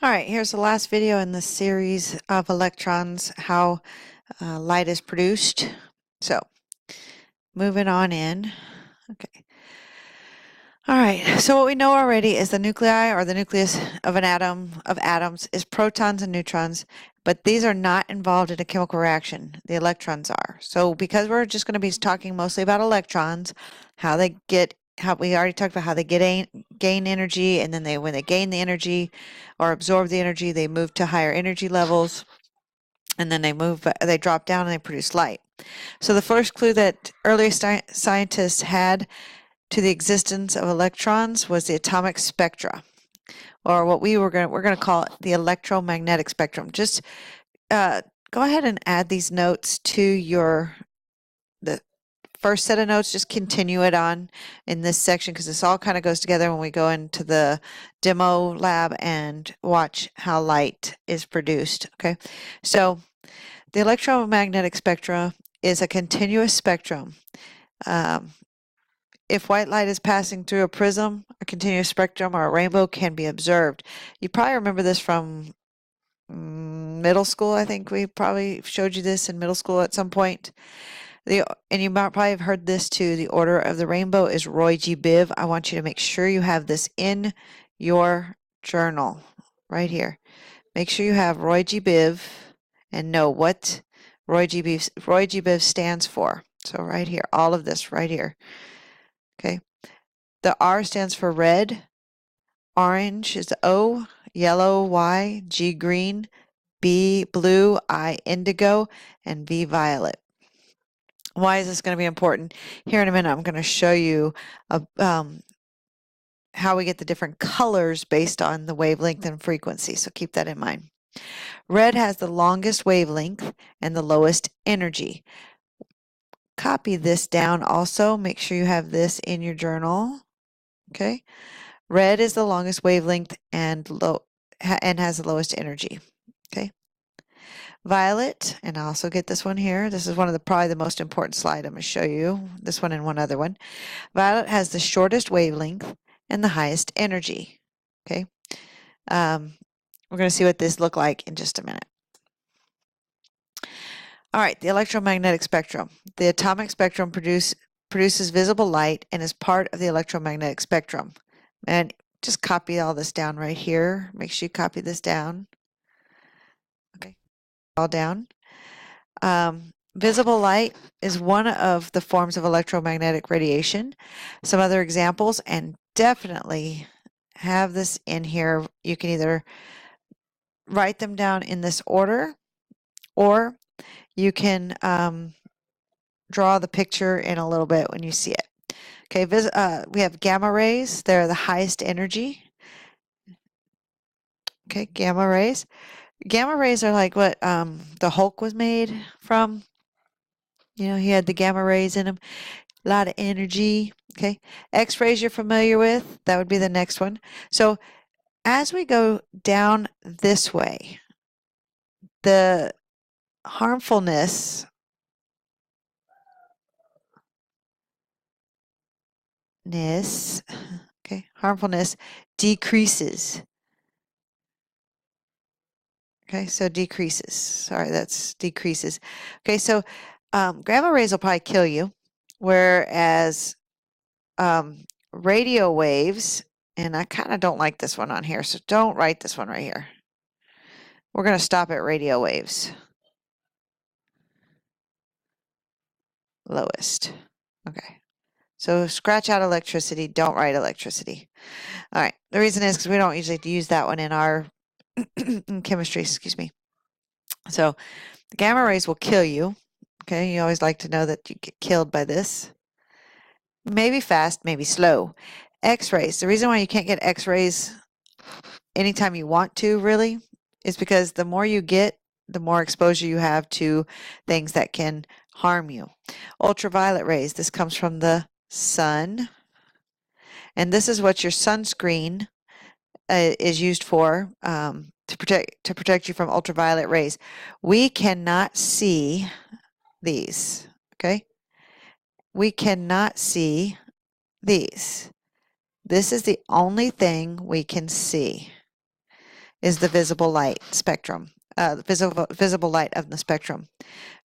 All right, here's the last video in this series of electrons, how light is produced. So, moving on in. Okay. All right, so what we know already is the nuclei, or the nucleus of an atom, of atoms, is protons and neutrons, but these are not involved in a chemical reaction. The electrons are. So because we're just going to be talking mostly about electrons, how they get, how we already talked about how they gain energy, and then when they gain the energy or absorb the energy, they move to higher energy levels, and then they drop down and they produce light. So the first clue that early scientists had to the existence of electrons was the atomic spectra, or what we're going to call it the electromagnetic spectrum. Just go ahead and add these notes to the first set of notes. Just continue it on in this section, because this all kind of goes together when we go into the demo lab and watch how light is produced. Okay, so the electromagnetic spectra is a continuous spectrum. If white light is passing through a prism, a continuous spectrum, or a rainbow can be observed. You probably remember this from middle school. I think we probably showed you this in middle school at some point. And you might probably have heard this too. The order of the rainbow is Roy G. Biv. I want you to make sure you have this in your journal right here. Make sure you have Roy G. Biv and know what Roy G. Biv stands for. So right here, all of this right here. Okay. The R stands for red, orange is O, yellow Y, G green, B blue, I indigo, and V violet. Why is this going to be important? Here in a minute, I'm going to show you how we get the different colors based on the wavelength and frequency, so keep that in mind. Red has the longest wavelength and the lowest energy. Copy this down also. Make sure you have this in your journal. Okay. Red is the longest wavelength and has the lowest energy. Okay. Violet, and I also get this one here. This is probably the most important slide I'm going to show you. This one and one other one. Violet has the shortest wavelength and the highest energy. Okay. We're going to see what this look like in just a minute. All right, the electromagnetic spectrum. The atomic spectrum produces visible light and is part of the electromagnetic spectrum. And just copy all this down right here. Make sure you copy this down. Okay, all down. Visible light is one of the forms of electromagnetic radiation. Some other examples, and definitely have this in here. You can either write them down in this order, or you can draw the picture in a little bit when you see it. Okay, we have gamma rays. They're the highest energy. Okay, gamma rays. Gamma rays are like what the Hulk was made from. You know, he had the gamma rays in him. A lot of energy. Okay, X-rays you're familiar with. That would be the next one. So as we go down this way, the harmfulness harmfulness decreases. Okay, so decreases. Sorry, that's decreases. Okay, so gamma rays will probably kill you, whereas radio waves, and I kind of don't like this one on here, so don't write this one right here. We're going to stop at radio waves. Lowest. Okay. So scratch out electricity, don't write electricity. All right, the reason is because we don't usually use that one in our in chemistry, excuse me. So the gamma rays will kill you. Okay, you always like to know that you get killed by this. Maybe fast, maybe slow. X-rays, the reason why you can't get X-rays anytime you want to, really, is because the more you get, the more exposure you have to things that can harm you. Ultraviolet rays, this comes from the sun, and this is what your sunscreen is used for, to protect you from ultraviolet rays. We cannot see these. Okay, we cannot see these. This is the only thing we can see. is the visible light spectrum, visible light of the spectrum.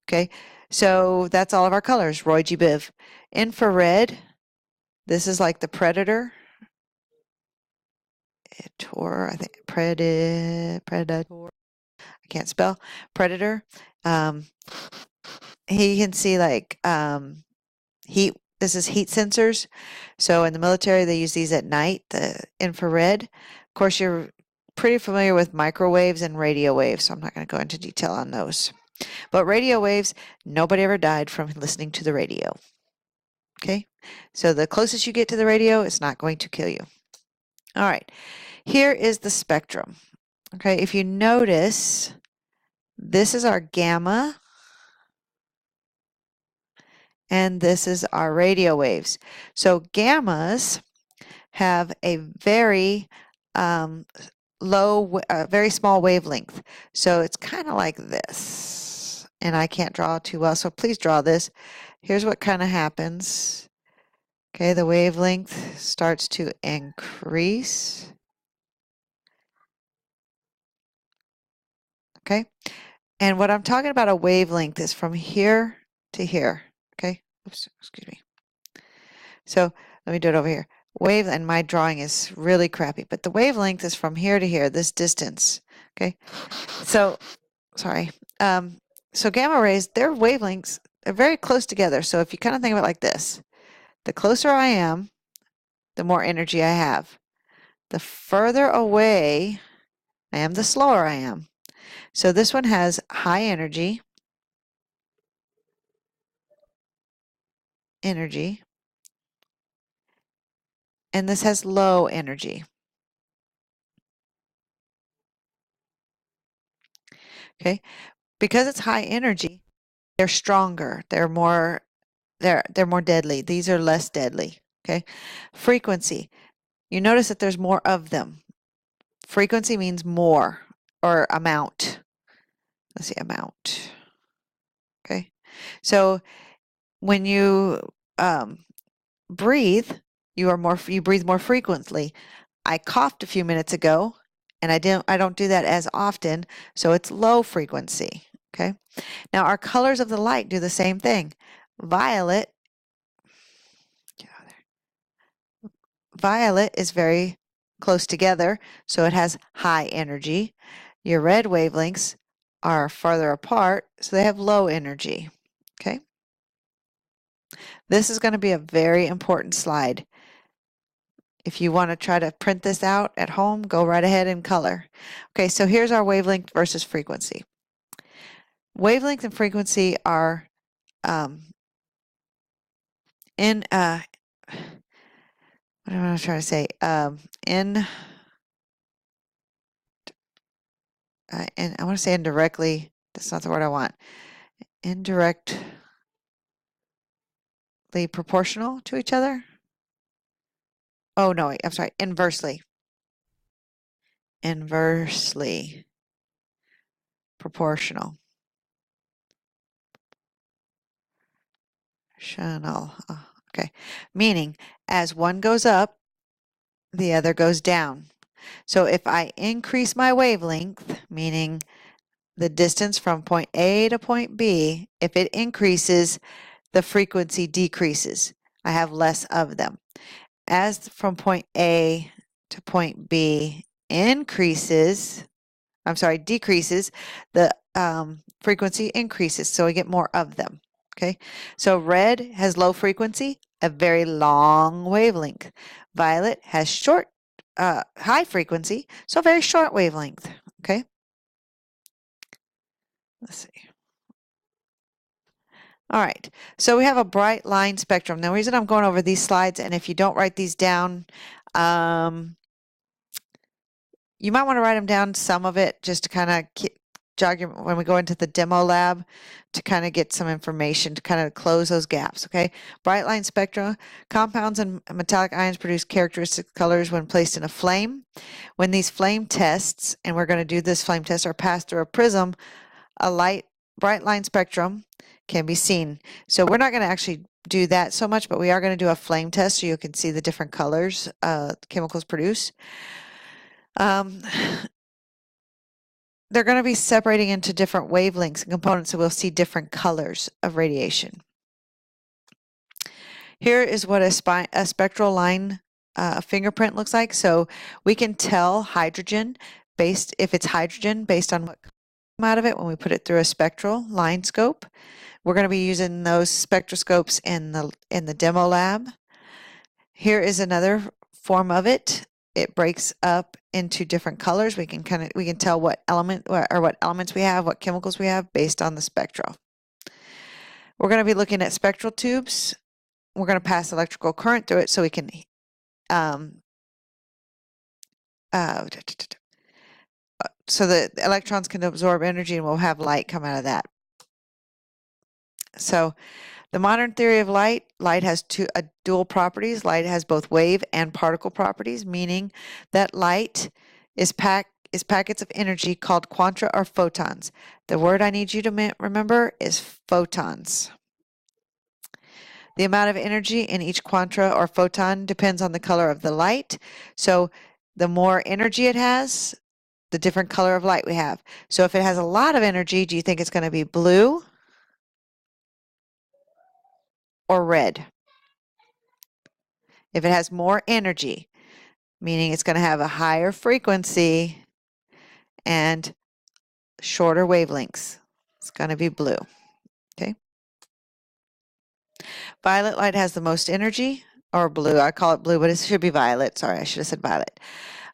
Okay, so that's all of our colors, Roy G. Biv. Infrared, this is like the predator. I think predator. I can't spell. Predator. He can see like heat. This is heat sensors. So in the military, they use these at night, the infrared. Of course, you're pretty familiar with microwaves and radio waves, so I'm not going to go into detail on those. But radio waves, nobody ever died from listening to the radio. Okay, so the closest you get to the radio, it's not going to kill you. All right, here is the spectrum. Okay, if you notice, this is our gamma, and this is our radio waves. So gammas have a very very small wavelength. So it's kind of like this. And I can't draw too well, so please draw this. Here's what kind of happens. Okay, the wavelength starts to increase. Okay, and what I'm talking about a wavelength is from here to here. Okay, oops, excuse me. So let me do it over here. And my drawing is really crappy, but the wavelength is from here to here, this distance. Okay, so sorry. So gamma rays, their wavelengths are very close together. So if you kind of think of it like this, the closer I am, the more energy I have. The further away I am, the slower I am. So this one has high energy, and this has low energy. Okay, because it's high energy, they're stronger. They're more deadly. These are less deadly. Okay, frequency. You notice that there's more of them. Frequency means more or amount. Let's see, amount. Okay, so when you breathe, you breathe more frequently. I coughed a few minutes ago, and I don't do that as often, so it's low frequency. Okay, now our colors of the light do the same thing. Violet, get out of there. Violet is very close together, so it has high energy. Your red wavelengths are farther apart, so they have low energy. Okay, this is going to be a very important slide. If you want to try to print this out at home, go right ahead and color. Okay, so here's our wavelength versus frequency. Wavelength and frequency are what am I trying to say? And I want to say indirectly. That's not the word I want. Indirectly proportional to each other. Oh no, wait, I'm sorry. Inversely. Inversely proportional. Okay, meaning as one goes up, the other goes down. So if I increase my wavelength, meaning the distance from point A to point B, if it increases, the frequency decreases. I have less of them. As from point A to point B decreases, the frequency increases, so I get more of them. Okay, so red has low frequency, a very long wavelength. Violet has high frequency, so very short wavelength. Okay, let's see. All right, so we have a bright line spectrum. The reason I'm going over these slides, and if you don't write these down, you might want to write them down, some of it, just to kind of jog your, when we go into the demo lab, to kind of get some information to kind of close those gaps. Okay, bright line spectra. Compounds and metallic ions produce characteristic colors when placed in a flame. When these flame tests, and we're going to do this flame test, are passed through a prism, a bright line spectrum can be seen. So we're not going to actually do that so much, but we are going to do a flame test so you can see the different colors chemicals produce. they're going to be separating into different wavelengths and components, so we'll see different colors of radiation. Here is what a spectral line fingerprint looks like. So we can tell hydrogen if it's hydrogen based on what comes out of it when we put it through a spectral line scope. We're going to be using those spectroscopes in the demo lab. Here is another form of it. It breaks up into different colors. We can tell what elements we have, what chemicals we have based on the spectra. We're going to be looking at spectral tubes. We're going to pass electrical current through it so we can so the electrons can absorb energy and we'll have light come out of that. So the modern theory of light has dual properties. Light has both wave and particle properties, meaning that light is packets of energy called quanta or photons. The word I need you to remember is photons. The amount of energy in each quanta or photon depends on the color of the light. So the more energy it has, the different color of light we have. So if it has a lot of energy, do you think it's going to be blue or red? If it has more energy, meaning it's going to have a higher frequency and shorter wavelengths, it's going to be blue. Okay. Violet light has the most energy, or blue. I call it blue, but it should be violet. Sorry, I should have said violet.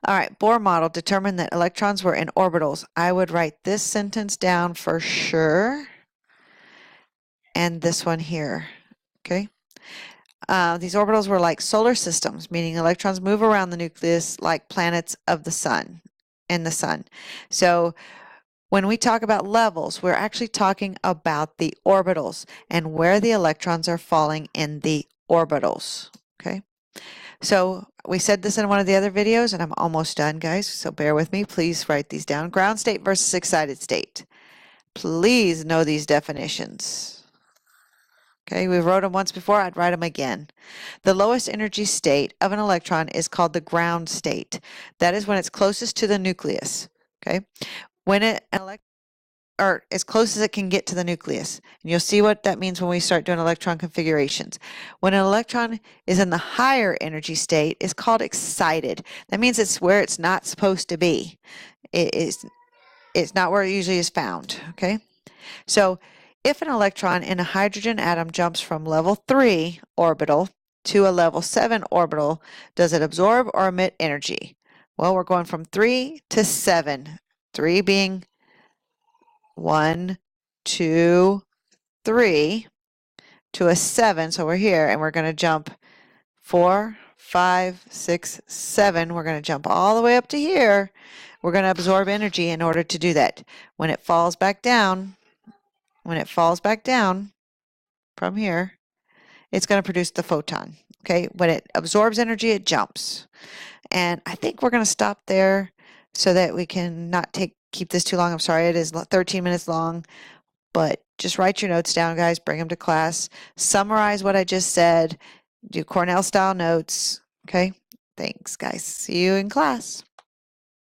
All right, Bohr model determined that electrons were in orbitals. I would write this sentence down for sure, and this one here. Okay. These orbitals were like solar systems, meaning electrons move around the nucleus like planets of the sun, in the sun. So when we talk about levels, we're actually talking about the orbitals and where the electrons are falling in the orbitals. Okay. So we said this in one of the other videos, and I'm almost done, guys, so bear with me. Please write these down. Ground state versus excited state. Please know these definitions. Okay, we wrote them once before. I'd write them again. The lowest energy state of an electron is called the ground state. That is when it's closest to the nucleus. Okay, when or as close as it can get to the nucleus. And you'll see what that means when we start doing electron configurations. When an electron is in the higher energy state, it's called excited. That means it's where it's not supposed to be. It's not where it usually is found. Okay, so if an electron in a hydrogen atom jumps from level 3 orbital to a level 7 orbital, does it absorb or emit energy? Well, we're going from 3 to 7. 3 being 1, 2, 3 to a 7. So we're here, and we're going to jump 4, 5, 6, 7. We're going to jump all the way up to here. We're going to absorb energy in order to do that. When it falls back down, from here, it's going to produce the photon. Okay, when it absorbs energy, it jumps. And I think we're going to stop there so that we can not keep this too long. I'm sorry, it is 13 minutes long, but just write your notes down, guys. Bring them to class. Summarize what I just said. Do Cornell style notes. Okay, thanks, guys. See you in class.